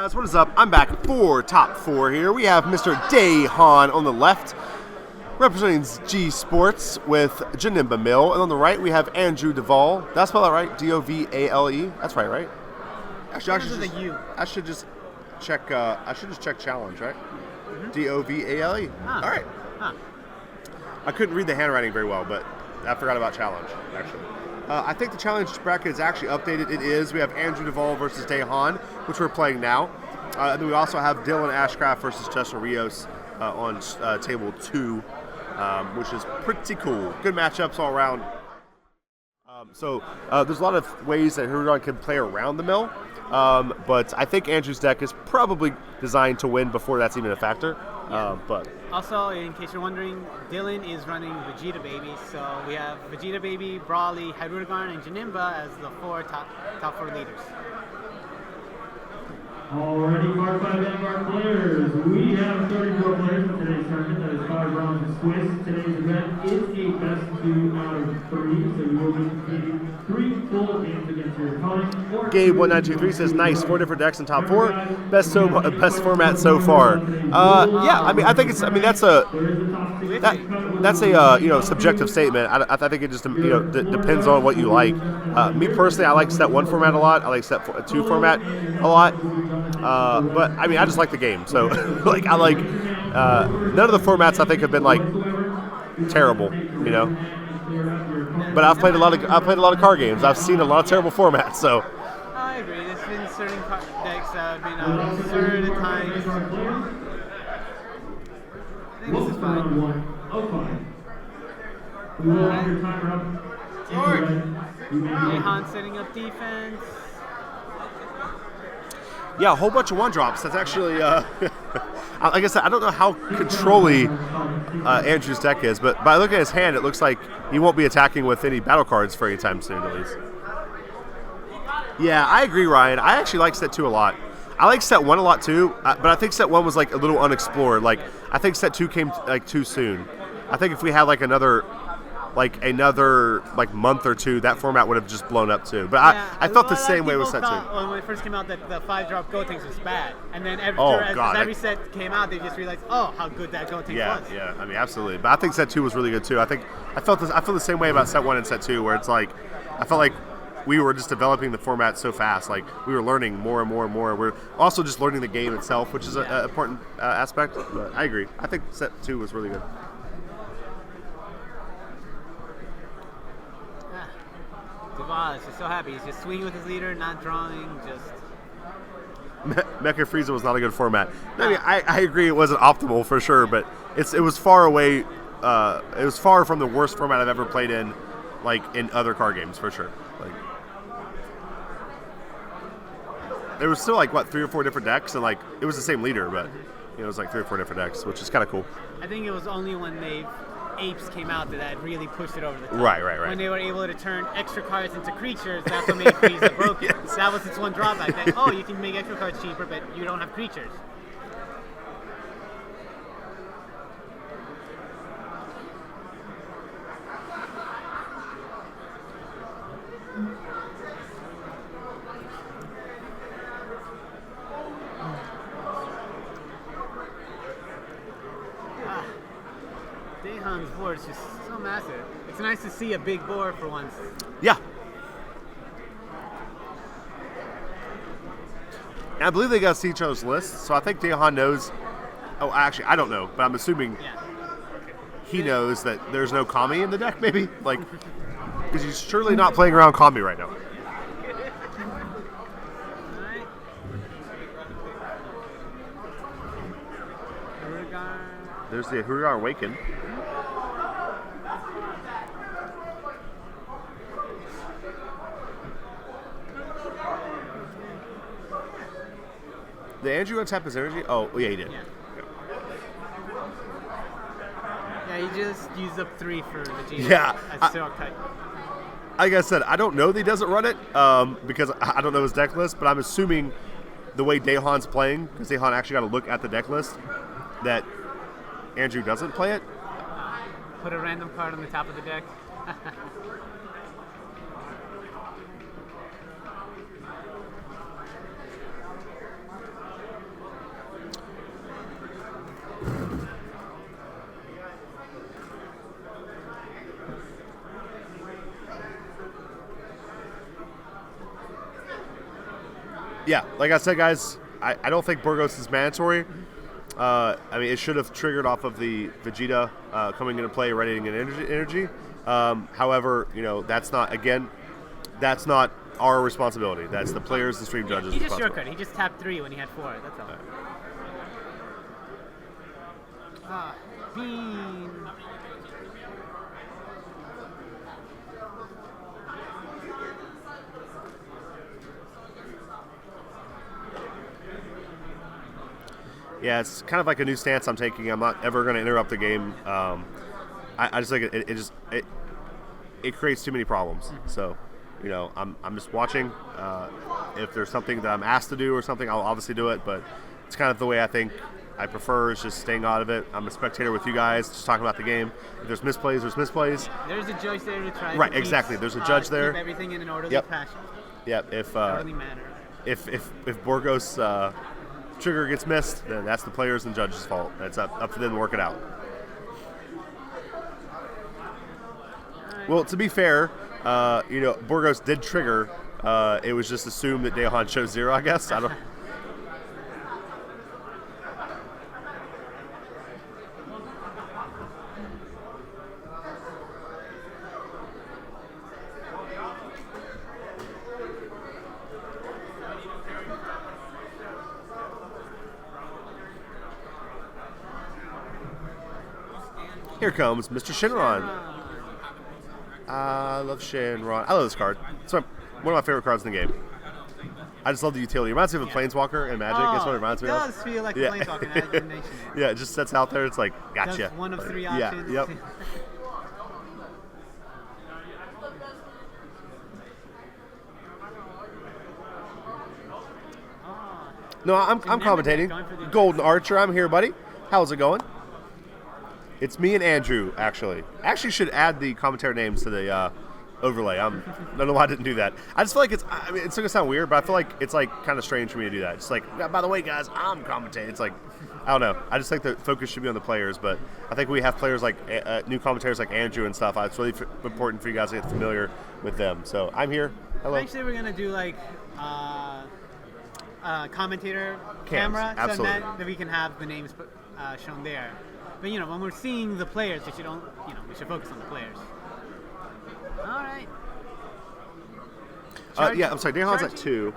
guys, what is up? I'm back for top four here. We have Mr. Daehan on the left, representing G Sports with Janemba Mill. And on the right, we have Andrew Duvall. Did I spell that right? Dovale? That's right? Actually, I should just check challenge, right? Mm-hmm. Dovale. Huh. All right. Huh. I couldn't read the handwriting very well, but I forgot about challenge, actually. I think the challenge bracket is actually updated. It is. We have Andrew Duvall versus Daehan, which we're playing now. And then we also have Dylan Ashcraft versus Justin Rios on table 2, which is pretty cool. Good matchups all around. So there's a lot of ways that Hirudegarn can play around the mill. But I think Andrew's deck is probably designed to win before that's even a factor. But also, in case you're wondering, Dylan is running Vegeta Baby, so we have Vegeta Baby, Brawly, Hirudegarn, and Janemba as the top four leaders. Already marked by Vanguard players. We have 34 players for today's tournament. That is 5 rounds of Swiss. Today's event is a best 2 out of 3, so you will be competing 3 full games against your opponent. Gabe1923 says, "Nice, 4 different decks in top 4. Best format so far." Yeah, that's a subjective statement. I think it just depends on what you like. Me personally, I like set 1 format a lot. I like set 2 format a lot. But I just like the game. So I like none of the formats I think have been terrible, But I've played a lot of card games. I've seen a lot of terrible formats. So I agree. There's been certain decks that have been absurd at times. I think this is fine. Daehan setting up defense. Yeah, a whole bunch of 1-drops. That's actually, like I said, I don't know how controlly Andrew's deck is, but by looking at his hand, it looks like he won't be attacking with any battle cards for any time soon, at least. Yeah, I agree, Ryan. I actually like set 2 a lot. I like set 1 a lot too, but I think set 1 was a little unexplored. I think set 2 came too soon. I think if we had another month or 2, that format would have just blown up too. But yeah, I felt the same way with set 2. When it first came out that the 5-drop Gotenks was bad. And then as every set came out, they just realized, how good that Gotenks was. Yeah, absolutely. But I think set 2 was really good too. I feel the same way about set 1 and set 2, where it's I felt like we were just developing the format so fast. We were learning more and more and more. We're also just learning the game itself, which is an important aspect. But I agree. I think set 2 was really good. Duvall is just so happy. He's just swinging with his leader, not drawing, just... Mecha Frieza was not a good format. I agree it wasn't optimal for sure, but it was far away. It was far from the worst format I've ever played in other card games, for sure. There was still 3 or 4 different decks, and it was the same leader, but it was 3 or 4 different decks, which is kind of cool. I think it was only when Apes came out that really pushed it over the top. Right. When they were able to turn extra cards into creatures, that's what made Frieza broken. Yes. That was its one drawback. That, you can make extra cards cheaper, but you don't have creatures. Daehan's board is just so massive. It's nice to see a big board for once. Yeah. And I believe they got to see each other's lists, so I think Daehan knows. Oh, actually, I don't know, but I'm assuming he knows that there's no Kami in the deck, maybe? Because he's surely not playing around Kami right now. There's the Hirudegarn Awaken. Did Andrew untap his energy? Oh, yeah, he did. Yeah, he just used up 3 for Vegeta. Yeah. Like I said, I don't know that he doesn't run it because I don't know his deck list, but I'm assuming the way Daehan's playing, because Daehan actually got to look at the deck list, that Andrew doesn't play it. Put a random card on the top of the deck. Yeah, like I said, guys, I don't think Burgos is mandatory. I mean, it should have triggered off of the Vegeta coming into play, readying an energy. However, that's not our responsibility. That's the players, the stream judges' He just responsibility. shortcut. He just tapped 3 when he had 4. That's all. Bean. Yeah, it's kind of like a new stance I'm taking. I'm not ever going to interrupt the game. I just think it creates too many problems. So, I'm just watching. If there's something that I'm asked to do or something, I'll obviously do it. But it's kind of the way I think I prefer is just staying out of it. I'm a spectator with you guys, just talking about the game. If there's misplays, there's misplays. There's a judge there to try. Right, to exactly. There's a judge there. Keep everything in an orderly Yep. fashion. Yep. Orderly manner. If Borgos trigger gets missed, then that's the players and judges' fault. That's up to them to work it out. Well, to be fair, Borgos did trigger. It was just assumed that Dehan chose 0, I guess. I don't. Here comes Mr. Shinron. I love Shinron. I love this card. It's one of my favorite cards in the game. I just love the utility. It reminds me of a Planeswalker in Magic. That's what it reminds me of. It does feel like a Planeswalker in Nation. Yeah, it just sets out there. It's like, gotcha. That's one of 3 Yeah, options. yep. No, I'm commentating. Golden Archer, I'm here, buddy. How's it going? It's me and Andrew, actually. Actually, should add the commentary names to the overlay. I don't know why I didn't do that. I just feel like it's going to sound weird, but I feel like it's like kind of strange for me to do that. It's like, by the way, guys, I'm commentating. It's like, I don't know. I just think the focus should be on the players, but I think we have players like new commentators like Andrew and stuff. It's really important for you guys to get familiar with them. So I'm here. Hello. Actually, we're going to do like commentator Cams, camera absolutely. so that we can have the names shown there. But when we're seeing the players, we should focus on the players. All right. Yeah, I'm sorry. Dehan's at 2.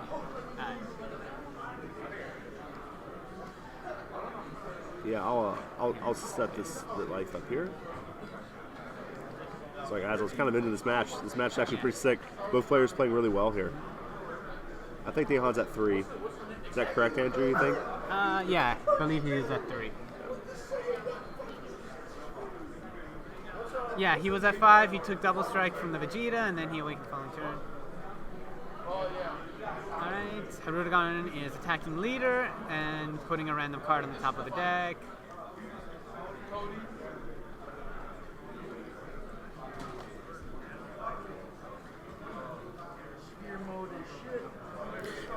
Yeah, I'll set this life up here. Sorry guys, I was kind of into this match. This match is actually pretty sick. Both players playing really well here. I think Dehan's at 3. Is that correct, Andrew? You think? Yeah, I believe he is at 3. Yeah, he was at 5. He took double strike from the Vegeta, and then he awakened following turn. Alright, Hirudegarn is attacking leader and putting a random card on the top of the deck.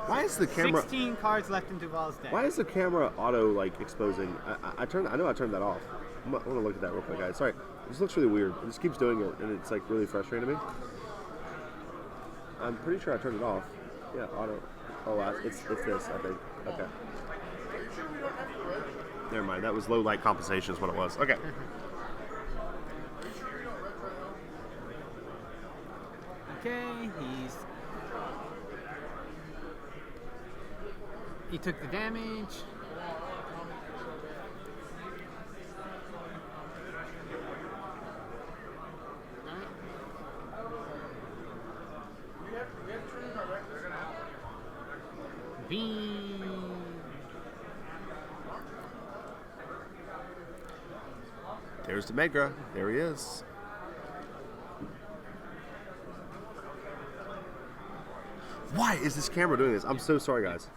Why is the camera? 16 cards left in Duval's deck. Why is the camera auto exposing? I know I turned that off. I want to look at that real quick, guys. Sorry, it just looks really weird. It just keeps doing it, and it's like really frustrating to me. I'm pretty sure I turned it off. Yeah, auto. Oh, it's this, I think. Okay. Never mind. That was low light compensation is what it was. Okay. Okay, he took the damage. Beam. There's Janemba. There he is. Why is this camera doing this? I'm so sorry, guys.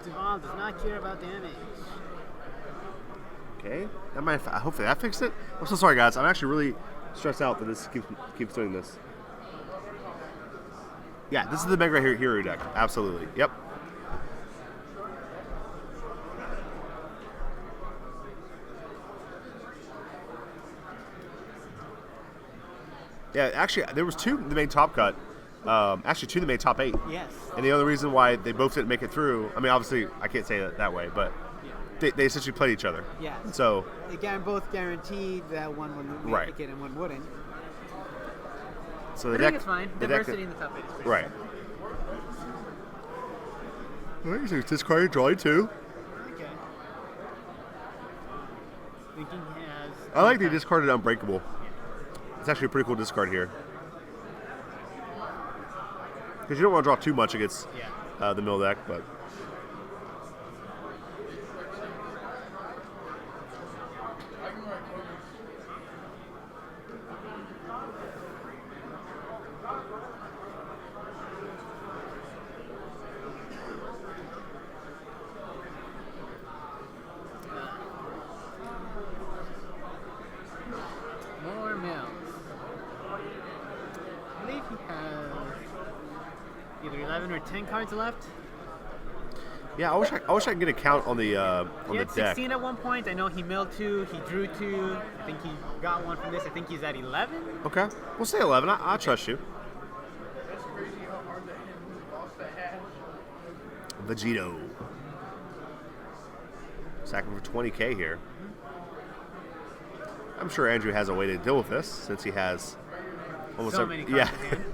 Duval does not care about damage. Okay. Hopefully that fixed it. I'm so sorry, guys. I'm actually really stressed out that this keeps doing this. Yeah, this is the Mega Hero deck. Absolutely. Yep. Yeah, actually, there was two in the main top cut. Actually, two in the main top 8. Yes. And the other reason why they both didn't make it through, I mean, obviously, I can't say it that way, but they essentially played each other. Yeah. So They both guaranteed that one would make it and one wouldn't. So the I deck, think it's fine. Diversity in the top 8 is pretty right. Alright, so discard drawing too. Okay. Thinking he has. I like the discarded Unbreakable. It's actually a pretty cool discard here. Because you don't want to draw too much against the mill deck, but. More mills. I believe he has either 11 or 10 cards left. Yeah, I wish I could get a count on the on He the had deck. 16 at one point. I know he milled 2. He drew 2. I think he got one from this. I think he's at 11. Okay, we'll say 11. I trust you. Vegito. Sacking for 20K here. I'm sure Andrew has a way to deal with this since he has almost So many cards in hand.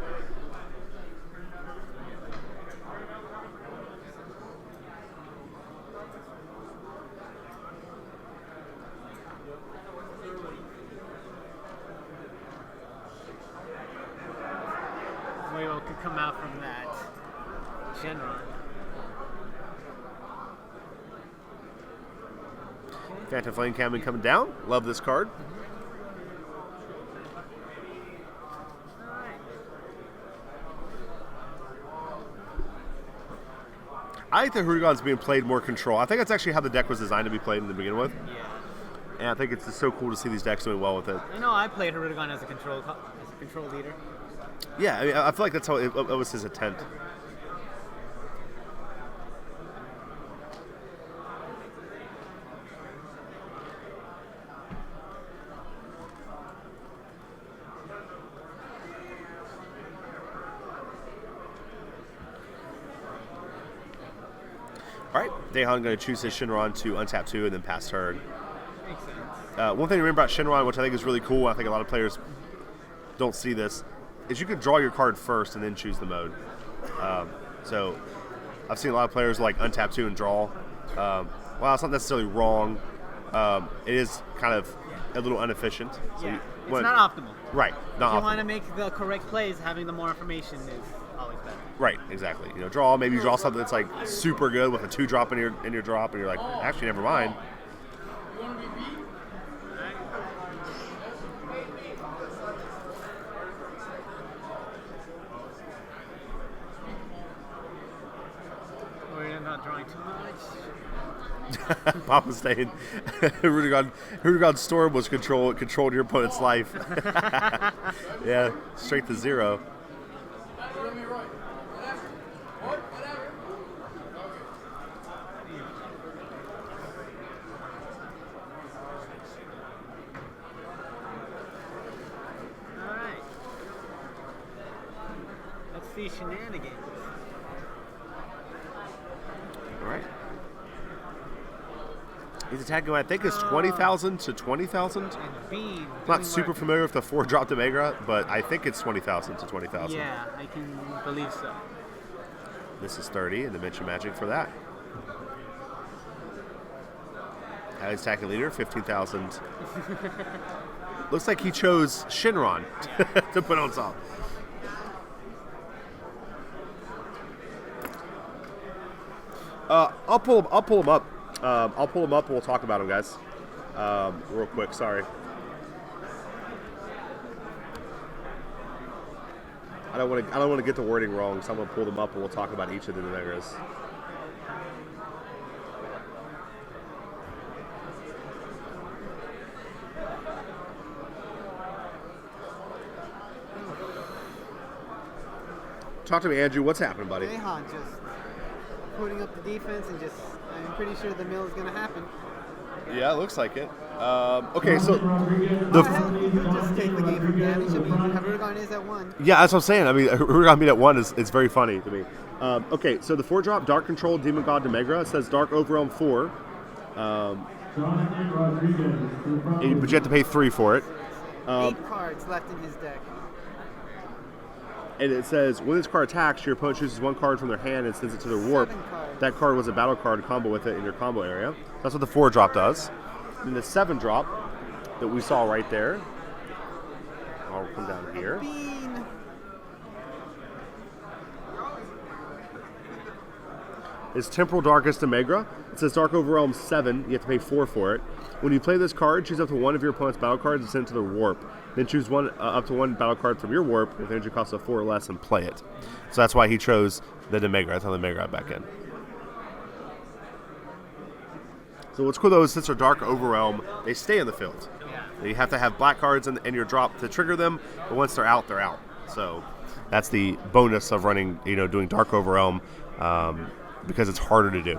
What could come out from that? General. Phantom Flame Cannon coming down. Love this card. I like that Hirudegarn's being played more control. I think that's actually how the deck was designed to be played in the begin with. Yeah. And I think it's just so cool to see these decks doing well with it. I know I played Hirudegarn as a control leader. Yeah, I mean, I feel like that's how it was his intent. All right, Daehan going to choose his Shinron to untap 2 and then pass turn. Makes sense. One thing to remember about Shinron, which I think is really cool, I think a lot of players don't see this, is you can draw your card first and then choose the mode. So I've seen a lot of players like untap 2 and draw. Well, it's not necessarily wrong. It is kind of a little inefficient. So Yeah. you, It's not optimal. Right, not If you optimal. want to make the correct plays, having the more information is always better. Right, exactly. You know, draw. Maybe you draw something that's like super good with a 2-drop in your drop, and you're like, actually, never mind. Or you're not drawing too much. Papa staying. Hirudegarn's storm was controlled your opponent's life. Yeah, straight to 0. Alright. Let's see shenanigans. All right. He's attacking what I think is 20,000 to 20,000. And Beam. Not doing super work. familiar with the 4-drop Demegra, but I think it's 20,000 to 20,000. Yeah, I can believe so. This is 30 in Dimension Magic for that. He's attacking leader, 15,000. Looks like he chose Shinron to put on top. I'll pull him up. I'll pull him up and we'll talk about him, guys. Real quick, sorry. I don't want to get the wording wrong, so I'm gonna pull them up and we'll talk about each of the Demegras. Talk to me, Andrew. What's happening, buddy? Dehan just putting up the defense and just, I'm pretty sure the mill is going to happen. Yeah, it looks like it. Okay, so the You could just take the game from them. Hirudegarn is at 1. yeah, that's what I'm saying. I mean, Hirudegarn being at 1 is it's very funny to me. Okay, so the 4-drop Dark Control Demon God Demegra says Dark Overwhelm 4. But you have to pay 3 for it. 8 cards left in his deck. And it says, when this card attacks, your opponent chooses 1 card from their hand and sends it to their warp. 7 cards. That card was a battle card to combo with it in your combo area. That's what the 4-drop does. And the 7-drop that we saw right there. I'll come down here. Bean. Is Temporal Darkest Demegra. It says Dark Overwhelm 7. You have to pay 4 for it. When you play this card, choose up to 1 of your opponent's battle cards and send it to the warp. Then choose up to 1 battle card from your warp if energy costs a 4 or less and play it. So that's why he chose the Demegra. That's how the Demegra got back in. So what's cool though is since they're Dark Overwhelm, they stay in the field. Yeah. You have to have black cards in your drop to trigger them, but once they're out, they're out. So that's the bonus of running, doing Dark Overwhelm because it's harder to do.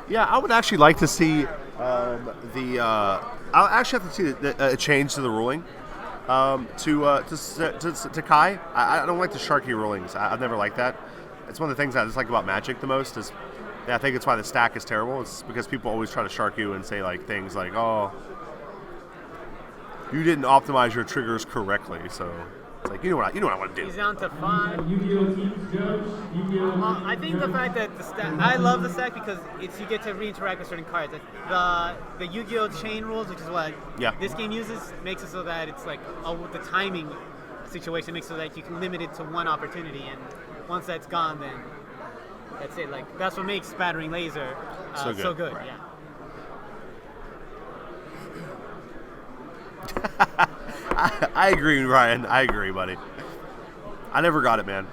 Yeah, I would actually like to see I'll actually have to see a change to the ruling to Kai. I don't like the Sharky rulings. I've never liked that. It's one of the things I dislike about Magic the most. I think it's why the stack is terrible. It's because people always try to shark you and say like things like, "Oh, you didn't optimize your triggers correctly." So it's like you know what I want to do. He's down to 5. I think the fact that the stack, I love the stack because you get to re-interact with certain cards. The Yu-Gi-Oh! Chain rules, which is what this game uses, makes it so that it's like the timing situation makes it so that you can limit it to 1 opportunity, and once that's gone, then that's it. Like that's what makes Spattering Laser so good. Right. Yeah. I agree, Ryan. I agree, buddy. I never got it, man.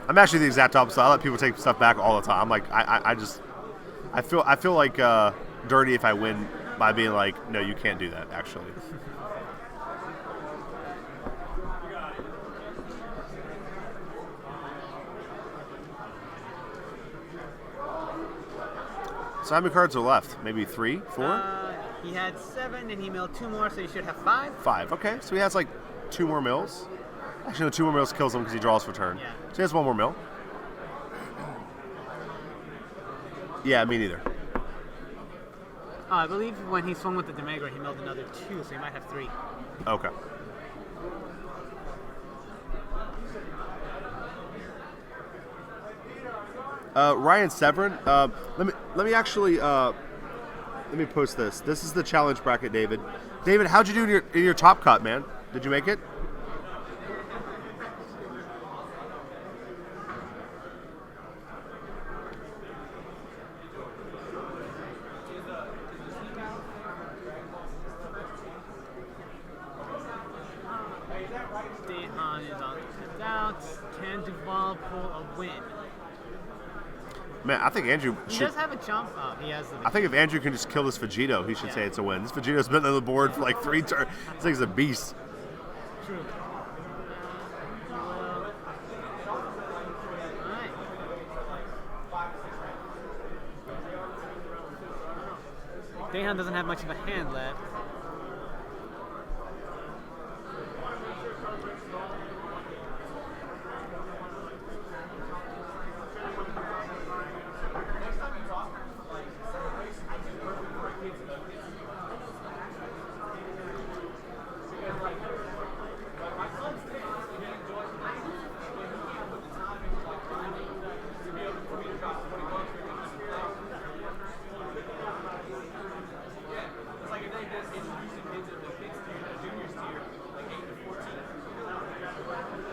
I'm actually the exact opposite. I let people take stuff back all the time. I'm like, I feel like dirty if I win by being like, no, you can't do that. Actually. So how many cards are left? Maybe 3, 4? He had 7, and he milled 2 more, so he should have 5. 5. Okay, so he has like 2 more mills. Actually, no, 2 more mills kills him because he draws for turn. Yeah. So he has 1 more mill. Yeah, me neither. I believe when he swung with the Demegra, he milled another 2, so he might have 3. Okay. Ryan Severin, let me actually let me post this. This is the challenge bracket, David. David, how'd you do in your top cut, man? Did you make it? Dehan is on the outs. Can Duval pull a win? Man, I think Andrew He should. does have a jump. Oh, he has the. I think if Andrew can just kill this Vegito, he should say it's a win. This Vegito's been on the board for like 3 turns. This thing's a beast. True. Alright. Dehan doesn't have much of a hand left.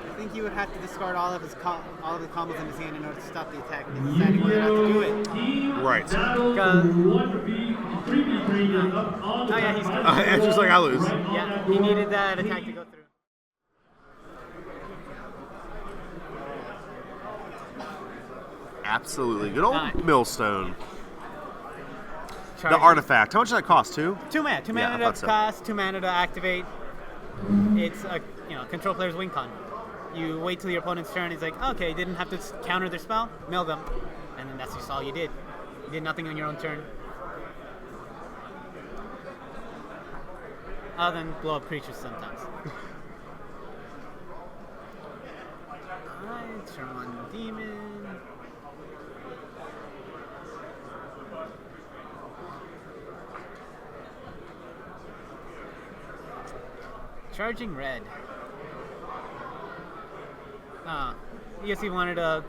I think he would have to discard all of the combos in his hand in order to stop the attack. And he's deciding whether or not to do it. Right. Because train is up on the yeah, he's side. Andrew's like, I lose. Yeah, he needed that attack to go through. Absolutely. Good old Millstone. Charging. The artifact. How much does that cost, too? 2 mana. 2 Yeah, I mana thought to so. cast, 2 mana to activate. It's a control player's win con. You wait till your opponent's turn. He's like, okay, didn't have to counter their spell. Mill them, and then that's just all you did. You did nothing on your own turn, other than blow up creatures sometimes. Alright, turn 1 demon. Charging red. I guess he wanted to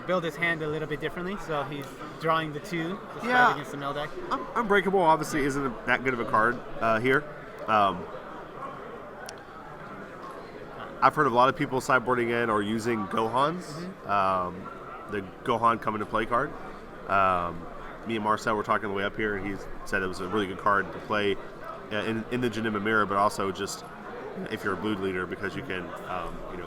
build his hand a little bit differently, so he's drawing the 2 to start against the mill deck. Unbreakable obviously isn't that good of a card here. I've heard of a lot of people sideboarding in or using Gohans. The Gohan come into play card. Me and Marcel were talking on the way up here, and he said it was a really good card to play in the Janemba mirror, but also just if you're a blue leader, because you can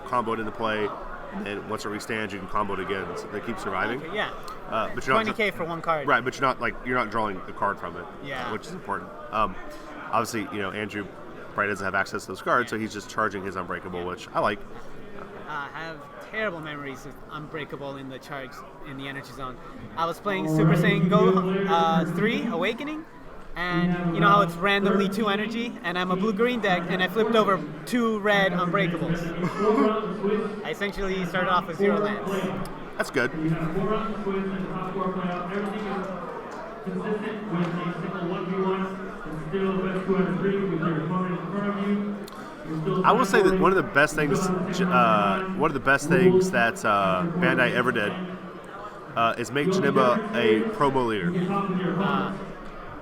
combo it into play, and then once it restands, you can combo it again. So they keep surviving. Okay, yeah. But you're 20k for 1 card. Right, but you're not drawing a card from it. Yeah. Which is important. Obviously, Andrew probably doesn't have access to those cards, so he's just charging his Unbreakable, which I like. I have terrible memories of Unbreakable in the charge in the energy zone. I was playing Super Saiyan Go 3 Awakening, and you know how it's randomly 2 energy, and I'm a blue-green deck, and I flipped over 2 red Unbreakables. I essentially started off with 0 lands. That's good. You have 4 rounds of quiz and the top 4 playoff. Everything is consistent with a single 1v1. It's still best 2 out of 3 with your opponent in front of you. I will say that one of the best things that Bandai ever did is make Janemba a promo leader.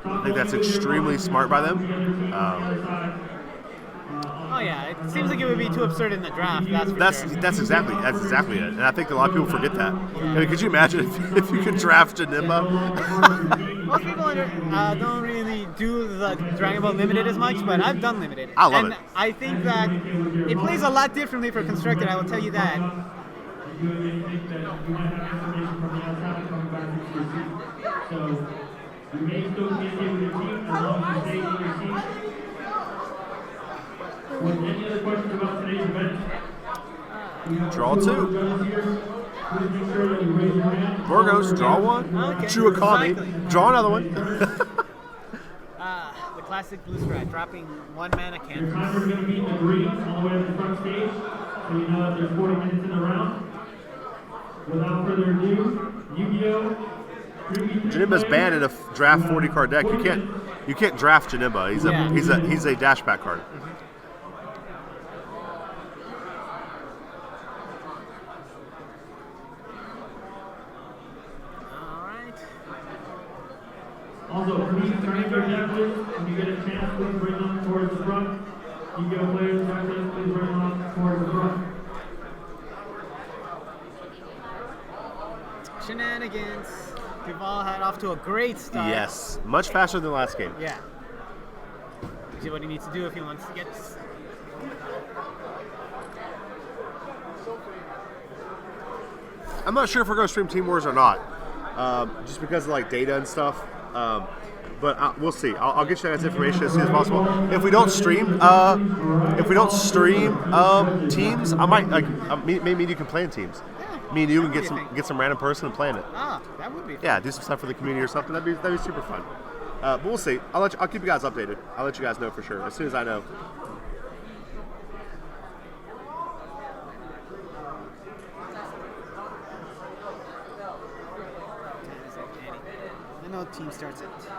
I think that's extremely smart by them. Oh yeah, it seems like it would be too absurd in the draft. That's exactly it, and I think a lot of people forget that. I mean, could you imagine if you could draft Janemba? Most people don't really do the Dragon Ball Limited as much, but I've done Limited. I love it. I think that it plays a lot differently for Constructed, I will tell you that. So you may still communicate with your team as long as you stay in your team. With any other questions about today's event? Draw 2. Please make sure that you raise your hand. Burgos, draw 1. Okay. Chuakami, Recycling. draw another one. The classic blue strat, dropping 1 mana Your canvas. timer is going to be in the green all the way to the front stage, so you know that there's 40 minutes in the round. Without further ado, Yu-Gi-Oh! Janemba's banned in a draft 40 card deck. You can't draft Janemba. He's a dashback card. Alright. Also, please bring your templates. When you get a chance, please bring them towards the front. Yu-Gi-Oh! Players, templates, please bring them towards the front. Shenanigans. Duval had off to a great start. Yes, much faster than the last game. Yeah. See what he needs to do if he wants to get. I'm not sure if we're going to stream Team Wars or not, just because of like data and stuff. But we'll see. I'll get you guys information as soon as possible. If we don't stream, teams, I might maybe you can plan teams. Me and you can get some random person and plan it. Ah, that would be fun. Yeah, do some stuff for the community or something. That'd be super fun. But we'll see. I'll keep you guys updated. I'll let you guys know for sure as soon as I know. I know team starts at 10.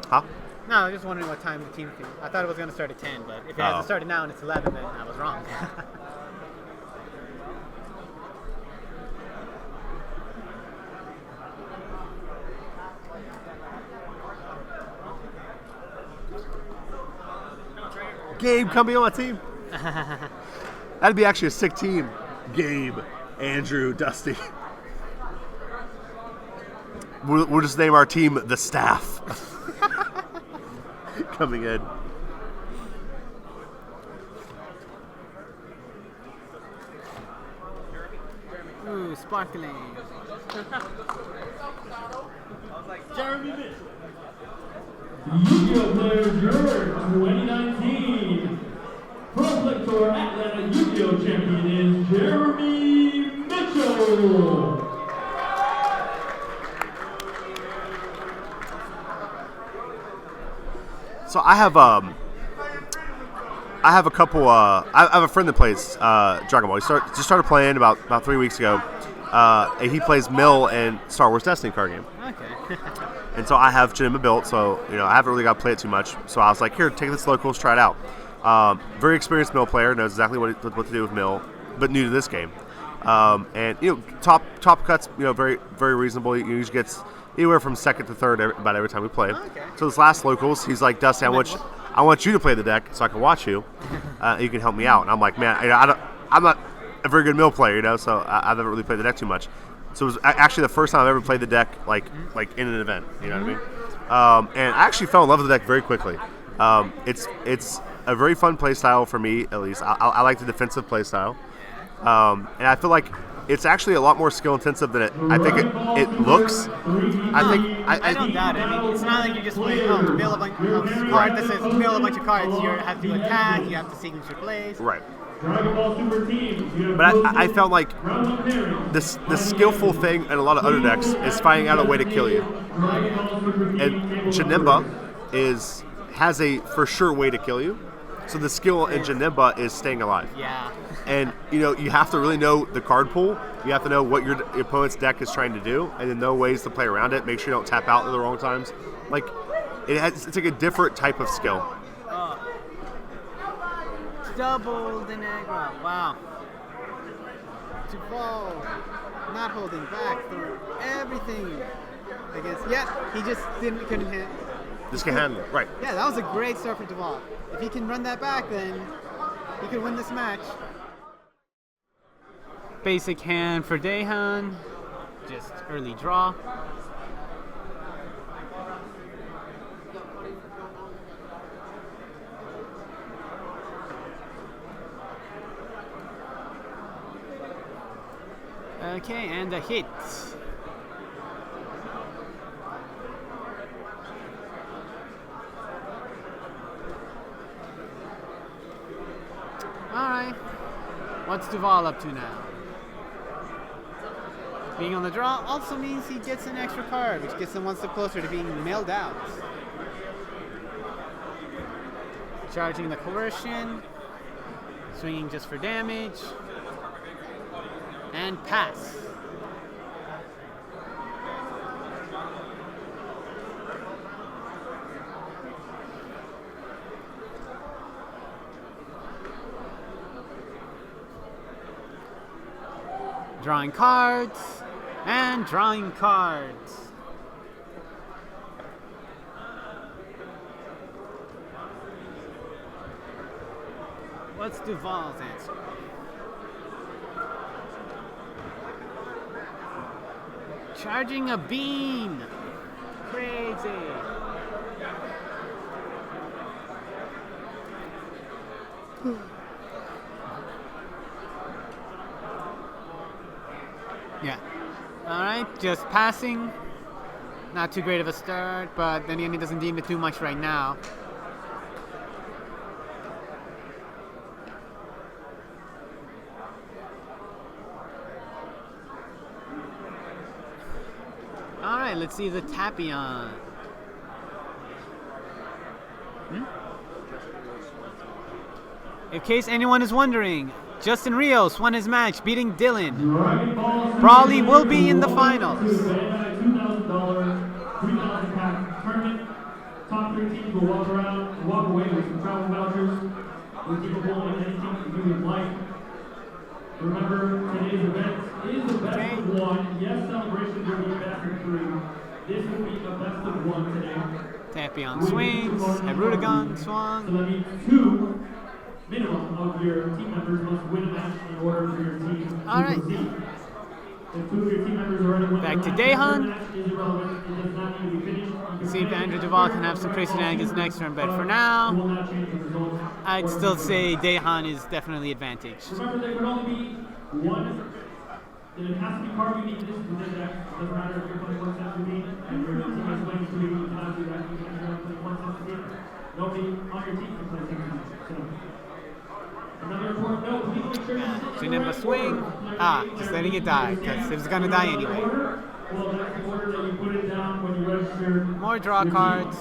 Huh? No, I was just wondering what time the team came. I thought it was going to start at 10, but if it hasn't started now and it's 11, then I was wrong. Gabe, come be on my team. That'd be actually a sick team. Gabe. Andrew, Dusty. We'll just name our team the Staff. Coming in. Ooh, sparkling. Jeremy Mitchell. Yu-Gi-Oh! Player Juror 2019. Pro Play Tour Atlanta Yu-Gi-Oh! Champion is Jeremy Mitchell. So I have a couple. I have a friend that plays Dragon Ball. He just started playing about 3 weeks ago. And he plays Mill and Star Wars Destiny card game. Okay. And so I have Janemba built, so I haven't really got to play it too much. So I was like, here, take this locals, try it out. Very experienced Mill player, knows exactly what to do with Mill, but new to this game. And top cuts, very very reasonable. He usually gets anywhere from second to third about every time we play. Okay. So this last locals, he's like, Dusty, I want you to play the deck so I can watch you. You can help me out. And I'm like, man, I'm not a very good Mill player, so I've never really played the deck too much. So it was actually the first time I've ever played the deck like in an event. You know what I mean? And I actually fell in love with the deck very quickly. It's a very fun play style for me, at least. I like the defensive play style, and I feel like it's actually a lot more skill intensive than I think it looks. I don't doubt it. I mean, it's not like you just play mill a bunch of cards that says mill a bunch of cards. You have to attack. You have to sequence your plays. Right. Dragon Ball Super Team. But I felt like the skillful thing in a lot of other decks is finding out a way to kill you. And Janemba has a for sure way to kill you. So the skill in Janemba is staying alive. Yeah. And you have to really know the card pool. You have to know what your opponent's deck is trying to do, and then know ways to play around it. Make sure you don't tap out at the wrong times. Like it's like a different type of skill. Double the Negra. Wow. Duval not holding back through everything against. Yeah, he just couldn't hit. Just can handle it, right? Yeah, that was a great start for Duval. If he can run that back, then he could win this match. Basic hand for Daehan. Just early draw. Okay, and a hit. Alright. What's Duval up to now? Being on the draw also means he gets an extra card, which gets him one step closer to being mailed out. Charging the coercion. Swinging just for damage. And pass. Drawing cards and drawing cards. What's Duval's answer? Charging a bean. Crazy. Yeah. Alright, just passing. Not too great of a start, but then again, he doesn't deem it too much right now. Alright, let's see the Tapion. In case anyone is wondering, Justin Rios won his match beating Dylan. Brawley will be in the finals. $2,000, 3,000 pack tournament. Top 3 teams will walk away with some travel vouchers. We'll keep a hold on anything you would like. Remember, today's event is a best of one. Yes, celebrations will be best of 3. This will be a best of 1 today. Tapion swings, Hirudegarn swung. So that means 2 minimum of your team members must win a match in order for your team to Alright. proceed. If two of your team members already won Back the to match, Daehan. the match is irrelevant. It does not need to be finished. You can See if finish Andrew the Duval match can have some crazy shenanigans next turn, but for it now, will not change the result. I'd still say Daehan is definitely advantaged. Remember, there could only be one. It has to be card unique. This is within deck. It doesn't matter if you're playing 1 cent to beat and your team is playing 3. You cannot do that. You can only play 1 cent to beat. Nobody on your team can play 10 cents. So, another important note. Please make sure you sit in the Janemba right swing. order. Just letting it die, because it was going to die anyway. Well, that's the order that you put it down when you register. More draw your team. cards.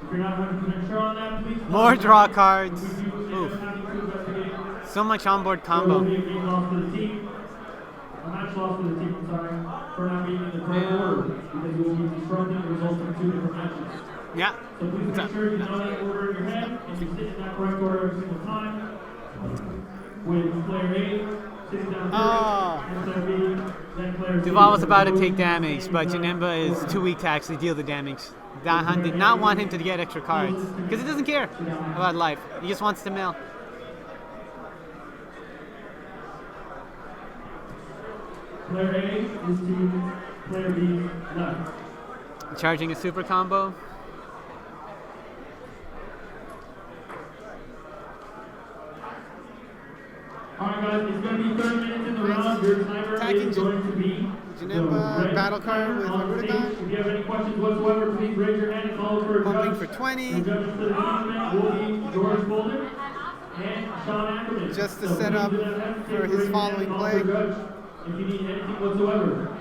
If you're not 100% sure on that, please. More draw cards. If you do Oof. end up having to investigate, So much onboard there will be combo. a game loss to the team. A match loss to the team, I'm sorry, for not being in the correct order, because you will be disrupting the results of 2 different matches. Yeah. So please What's make up? sure you know that order in your head, and you sit in that correct order every single time. With player A sitting down Oh. first, and player B, then player C. Duval was about to take damage, but Janemba is too weak to actually deal the damage. Daehan did not want him to get extra cards, because he doesn't care about life. He just wants to mill. Player A is to player B's left. Charging a super combo. Alright guys, it's going to be 30 minutes in the round. Your timer Attacking is going to be Janemba, red battle card with on the stage. Hirudegarn. If you have any questions whatsoever, please raise your hand and call for a Pumping judge. for 20. The judges for the tournament will be George Bolden and Sean Ackerman. Just to So set please up do not hesitate for to his raise your hand following and call play. for a judge if you need anything whatsoever.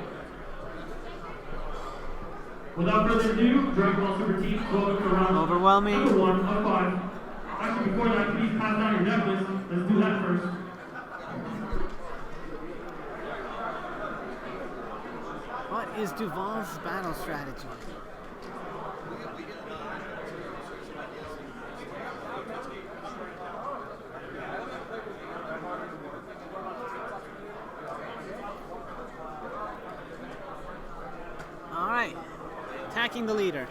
Without further ado, Dragon Ball Super Team, welcome to round Overwhelming. number 1 of 5. Actually, before that, please pass down your necklace. Let's do that first. What is Duval's battle strategy? All right, attacking the leader.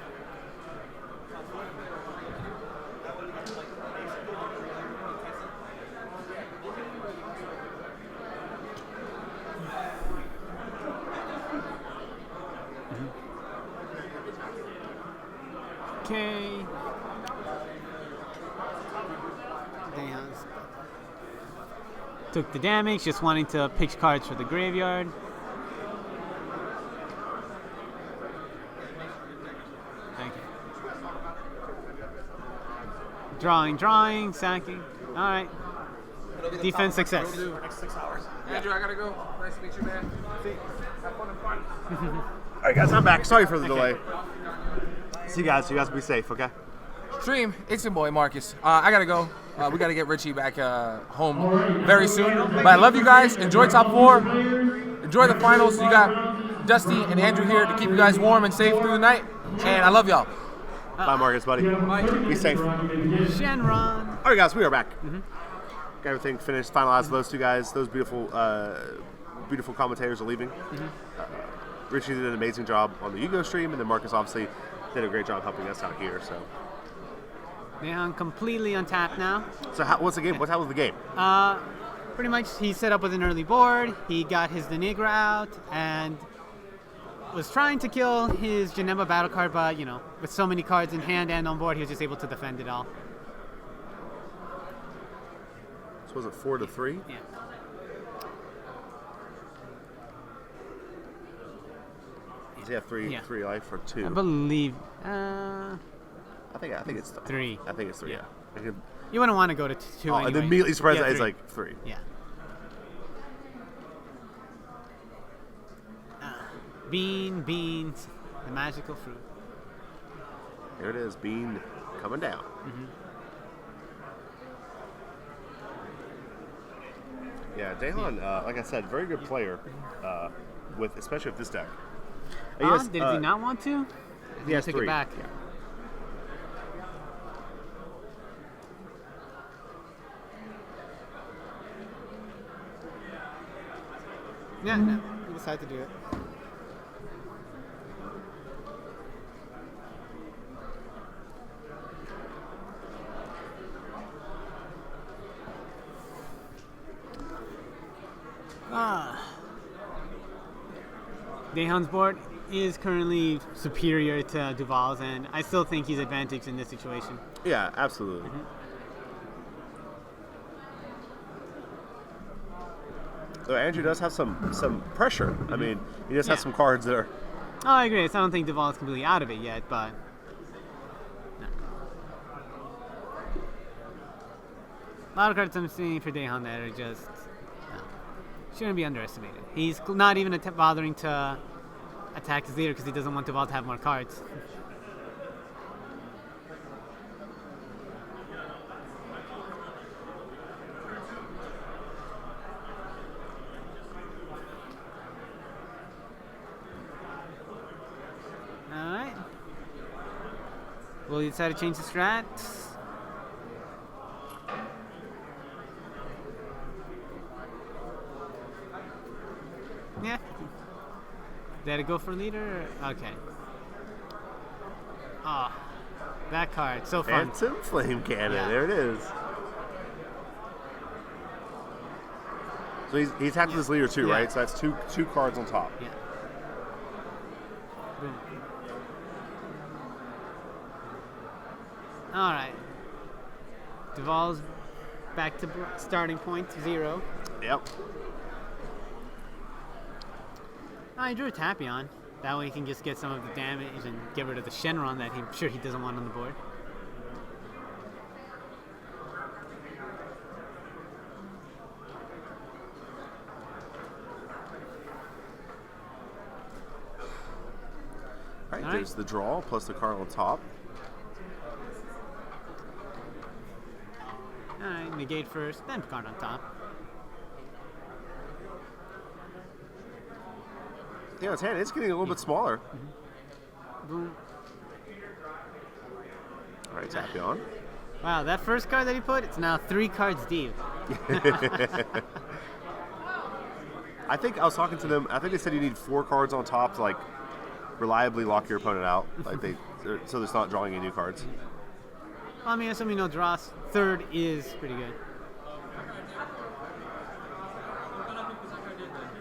Okay. Daehan's took the damage, just wanting to pick cards for the graveyard. Thank you. Drawing, sacking. All right. Defense success. For the next 6 hours. Andrew, I gotta go. Nice to meet you, man. Have fun and fun. All right, guys, I'm back. Sorry for the delay. See you guys. You guys be safe, okay? Stream, it's your boy Marcus. I gotta go. We gotta get Richie back home very soon. But I love you guys. Enjoy top 4. Enjoy the finals. You got Dusty and Andrew here to keep you guys warm and safe through the night. And I love y'all. Bye, Marcus, buddy. Be safe. Shenron. All right, guys, we are back. Got everything finished, finalized. Those two guys, those beautiful, beautiful commentators are leaving. Richie did an amazing job on the Yu-Gi-Oh stream, and then Marcus obviously did a great job helping us out here. So, Daehan completely untapped now. so what's the game? How was the game? Pretty much he set up with an early board, he got his Denigra out, and was trying to kill his Janemba battle card, but, you know, with so many cards in hand and on board, he was just able to defend it all. So was it 4-3? Yeah. Does he have three life or 2? I believe, I think it's 3. I think it's 3. Yeah. Yeah. You wouldn't want to go to 2 Oh, anyway. and then immediately surprised that it's 3. like 3. Yeah. Beans, the magical fruit. There it is, Bean coming down. Yeah, Daehan, like I said, very good player, especially with this deck. Did he not want to? He has took 3. it back. Yeah. Yeah, no, he decided to do it. Daehan's board is currently superior to Duval's, and I still think he's advantaged in this situation. Yeah, absolutely. So Andrew does have some pressure. I mean, he just has some cards that are... Oh, I agree. So I don't think Duval is completely out of it yet, but... No. A lot of cards I'm seeing for Daehan that are just... No, shouldn't be underestimated. He's not even bothering to attack his leader because he doesn't want Duval to have more cards. Alright. Will you decide to change the strat? Yeah. Did it go for leader? Okay. Oh, that card. So fun. Phantom Flame Cannon. Yeah. There it is. So he's attacked his leader too, right? So that's two cards on top. Yeah. Boom. All right. Duval's back to starting point 0. Yep. I drew a Tapion. That way he can just get some of the damage and get rid of the Shenron that I'm sure he doesn't want on the board. All right, there's the draw plus the card on top. Alright, negate first, then card on top. Yeah, his hand is getting a little bit smaller. Boom. All right, Tapion. Wow, that first card that he put, it's now 3 cards deep. I think I was talking to them. I think they said you need 4 cards on top to like reliably lock your opponent out, like so there's not drawing any new cards. Well, I mean, assuming no draws, 3rd is pretty good.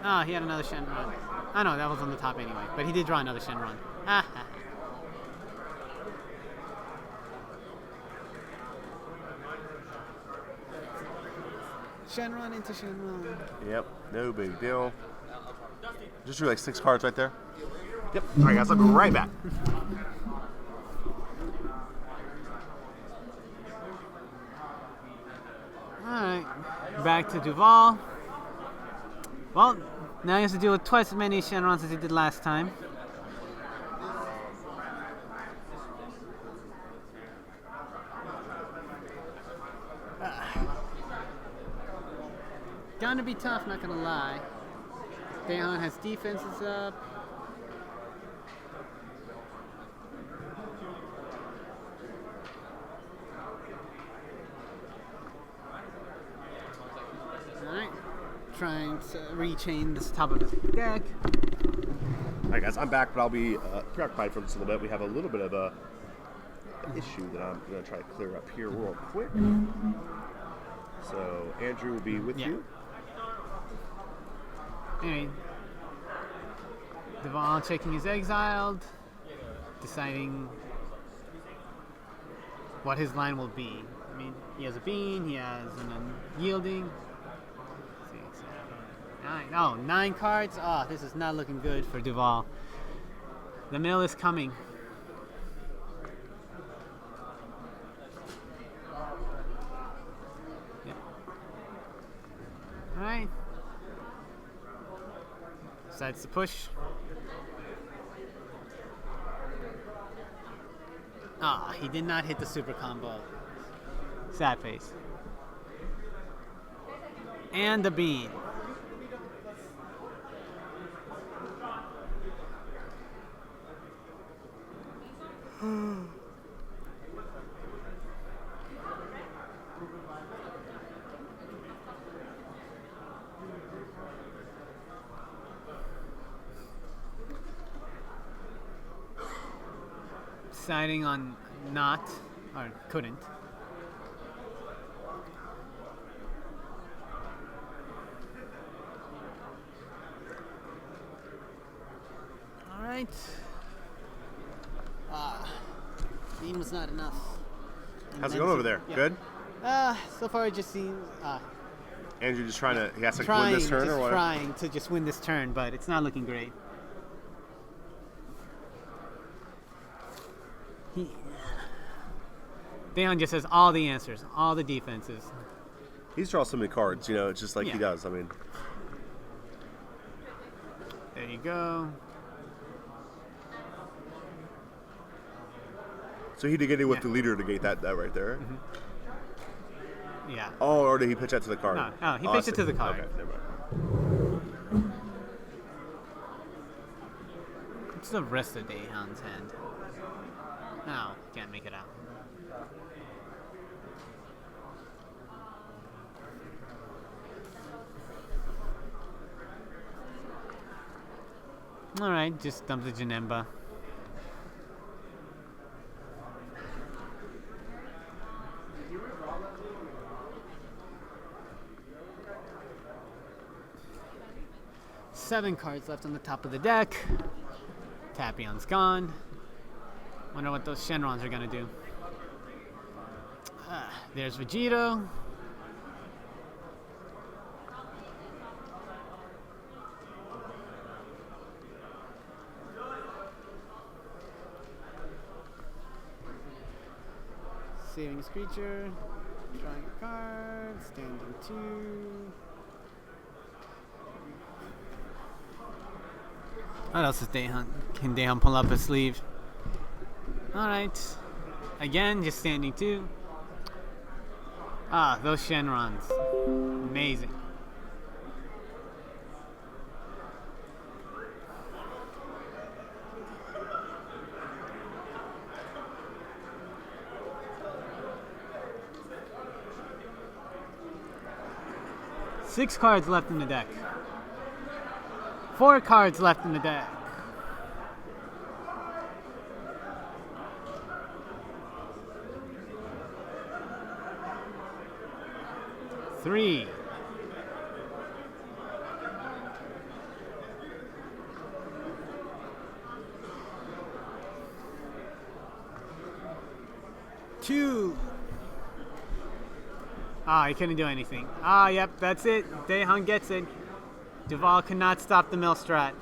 Ah, he had another Shenron. I know that was on the top anyway, but he did draw another Shenron. Shenron into Shenron. Yep, no big deal. Just drew like 6 cards right there. Yep. All right, guys, I'll be right back. Alright, back to Duval. Well, now he has to deal with twice as many Shenrons as he did last time. Gonna be tough, not gonna lie. Daehan has defenses up. Alright, trying to rechain this top of his deck. Alright guys, I'm back, but I'll be preoccupied for this a little bit. We have a little bit of an issue that I'm going to try to clear up here real quick. So Andrew will be with you. Anyway, Duval checking his exiled, deciding what his line will be. I mean, he has a bean, he has an unyielding. 6, 7, 9. Oh, 9 cards. Oh, this is not looking good for Duval. The mill is coming. Yeah. All right. Decides to push. Ah, he did not hit the super combo. Sad face. And the bean. Deciding on not, or couldn't. right. Beam was not enough. How's it going over there? Yeah. Good? So far it just seems... Andrew just trying to... He has to win this turn or what? Trying to just win this turn, but it's not looking great. Daehan just has all the answers, all the defenses. He's drawn so many cards, you know, it's just like he does. I mean... There you go. So he did get it with the leader to gate that right there. Mm-hmm. Yeah. Oh, or did he pitch that to the card? No, he pitched it to the card. Okay, never mind. What's the rest of Daehan's hand? No, can't make it out. Alright, just dump the Janemba. Seven cards left on the top of the deck. Tapion's gone. Wonder what those Shenrons are gonna do. There's Vegito. Saving his creature. Drawing a card. Standing 2. What else is Daehan? Can Daehan pull up his sleeve? Alright. Again, just standing 2. Those Shenrons. Amazing. Six cards left in the deck. 4 cards left in the deck. Three. Two. He couldn't do anything. Yep, that's it. Daehan gets it. Duval cannot stop the mill strat.